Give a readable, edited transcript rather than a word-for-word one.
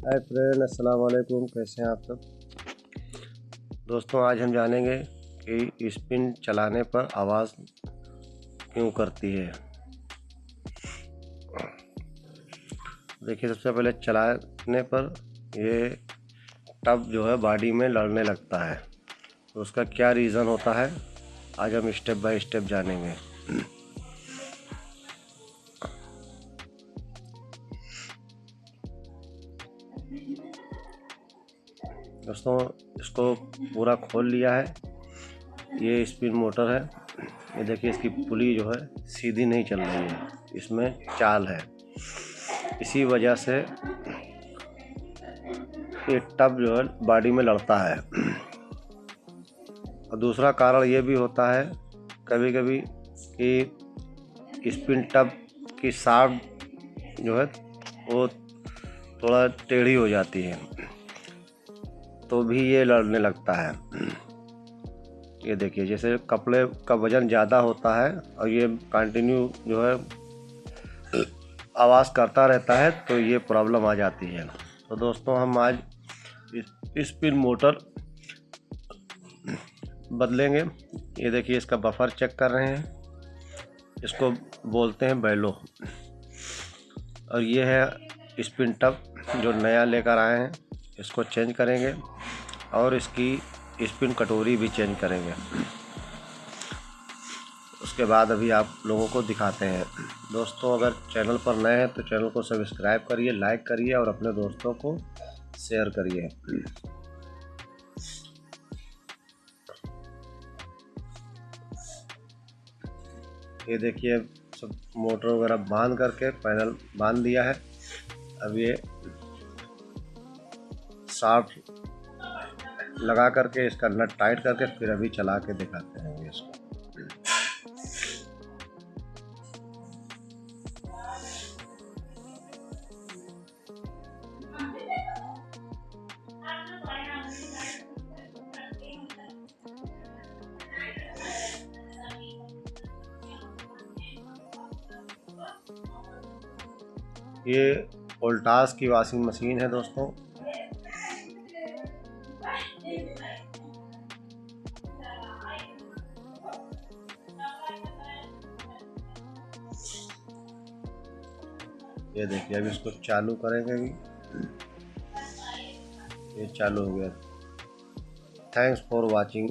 Hi friend, अस्सलाम वालेकुम। कैसे हैं आप सब दोस्तों? आज हम जानेंगे कि स्पिन चलाने पर आवाज़ क्यों करती है। देखिए, सबसे पहले चलाने पर ये टब जो है बॉडी में लड़ने लगता है, तो उसका क्या रीज़न होता है आज हम स्टेप बाय स्टेप जानेंगे। दोस्तों, इसको पूरा खोल लिया है। ये स्पिन मोटर है। ये देखिए, इसकी पुली जो है सीधी नहीं चल रही है, इसमें चाल है। इसी वजह से ये टब जो है बॉडी में लड़ता है। और दूसरा कारण ये भी होता है कभी कभी कि स्पिन टब की शाफ्ट जो है वो थोड़ा टेढ़ी हो जाती है, तो भी ये लड़ने लगता है। ये देखिए, जैसे कपड़े का वज़न ज़्यादा होता है और ये कंटिन्यू जो है आवाज़ करता रहता है, तो ये प्रॉब्लम आ जाती है। तो दोस्तों, हम आज स्पिन मोटर बदलेंगे। ये देखिए, इसका बफर चेक कर रहे हैं। इसको बोलते हैं बैलो। और ये है स्पिन टब जो नया लेकर आए हैं। इसको चेंज करेंगे और इसकी स्पिन कटोरी भी चेंज करेंगे। उसके बाद अभी आप लोगों को दिखाते हैं। दोस्तों, अगर चैनल पर नए हैं तो चैनल को सब्सक्राइब करिए, लाइक करिए और अपने दोस्तों को शेयर करिए। ये देखिए, सब मोटर वगैरह बांध करके पैनल बांध दिया है। अब ये शाफ्ट लगा करके इसका नट टाइट करके फिर अभी चला के दिखाते हैं इसको। ये वोल्टास की वॉशिंग मशीन है दोस्तों। ये देखिए, अभी इसको चालू करेंगे। अभी ये चालू हो गया। Thanks for watching.